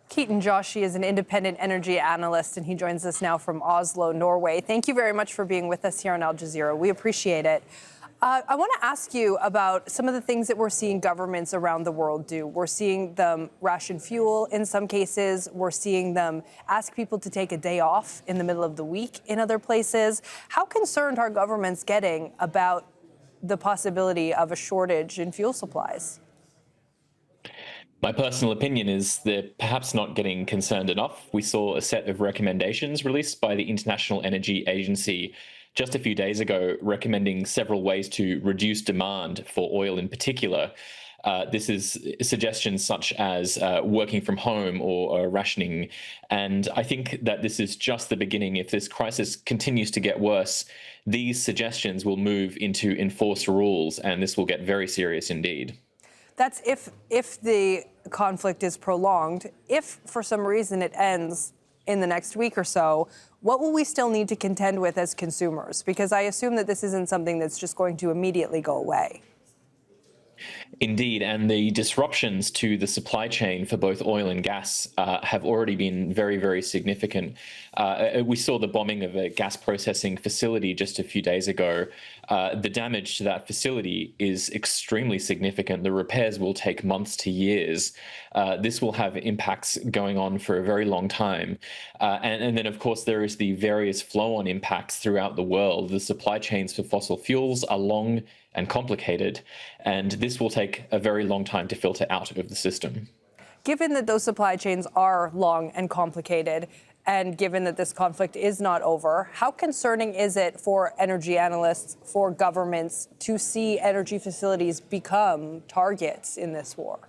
Keaton Joshi is an independent energy analyst, and he joins us now from Oslo, Norway. Thank you very much for being with us here on Al Jazeera. We appreciate it. I want to ask you about some of the things that we're seeing governments around the world do. We're seeing them ration fuel in some cases. We're seeing them ask people to take a day off in the middle of the week in other places. How concerned are governments getting about the possibility of a shortage in fuel supplies? My personal opinion is they're perhaps not getting concerned enough. We saw a set of recommendations released by the International Energy Agency just a few days ago, recommending several ways to reduce demand for oil in particular. This is suggestions such as working from home or rationing. And I think that this is just the beginning. If this crisis continues to get worse, these suggestions will move into enforced rules, and this will get very serious indeed. That's if the conflict is prolonged. If for some reason it ends in the next week or so, what will we still need to contend with as consumers? Because I assume that this isn't something that's just going to immediately go away. Indeed, and the disruptions to the supply chain for both oil and gas have already been very, very significant. We saw the bombing of a gas processing facility just a few days ago. The damage to that facility is extremely significant. The repairs will take months to years. This will have impacts going on for a very long time. And then, of course, there is the various flow-on impacts throughout the world. The supply chains for fossil fuels are long and complicated, and this will take a very long time to filter out of the system. Given that those supply chains are long and complicated, and given that this conflict is not over, how concerning is it for energy analysts, for governments, to see energy facilities become targets in this war?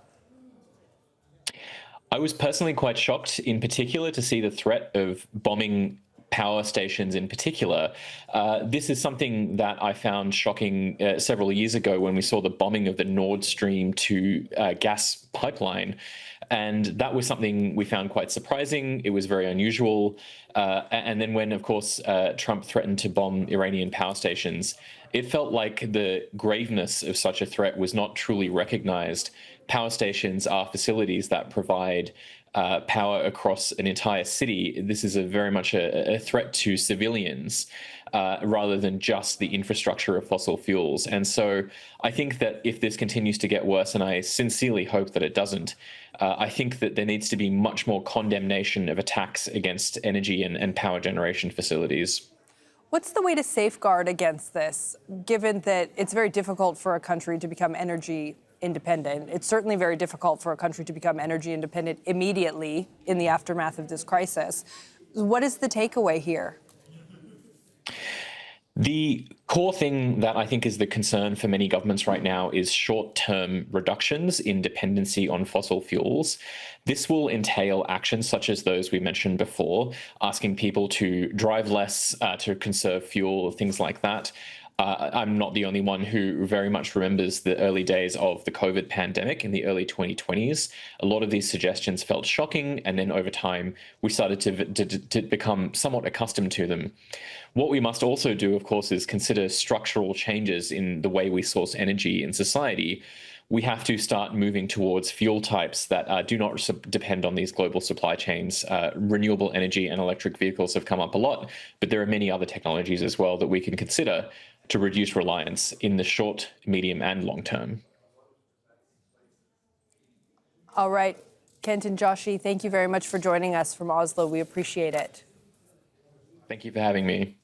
I was personally quite shocked, in particular, to see the threat of bombing power stations in particular. This is something that I found shocking several years ago when we saw the bombing of the Nord Stream 2 gas pipeline. And that was something we found quite surprising. It was very unusual. And then when, of course, Trump threatened to bomb Iranian power stations, it felt like the graveness of such a threat was not truly recognized. Power stations are facilities that provide power across an entire city. This is very much a threat to civilians rather than just the infrastructure of fossil fuels. And so I think that if this continues to get worse, and I sincerely hope that it doesn't, I think that there needs to be much more condemnation of attacks against energy and power generation facilities. What's the way to safeguard against this, given that it's very difficult for a country to become energy independent? It's certainly very difficult for a country to become energy independent immediately in the aftermath of this crisis. What is the takeaway here? The core thing that I think is the concern for many governments right now is short-term reductions in dependency on fossil fuels. This will entail actions such as those we mentioned before, asking people to drive less, to conserve fuel, things like that. I'm not the only one who very much remembers the early days of the COVID pandemic in the early 2020s. A lot of these suggestions felt shocking, and then over time, we started to become somewhat accustomed to them. What we must also do, of course, is consider structural changes in the way we source energy in society. We have to start moving towards fuel types that do not depend on these global supply chains. Renewable energy and electric vehicles have come up a lot, but there are many other technologies as well that we can consider to reduce reliance in the short, medium, and long term. All right. Keaton Joshi, thank you very much for joining us from Oslo. We appreciate it. Thank you for having me.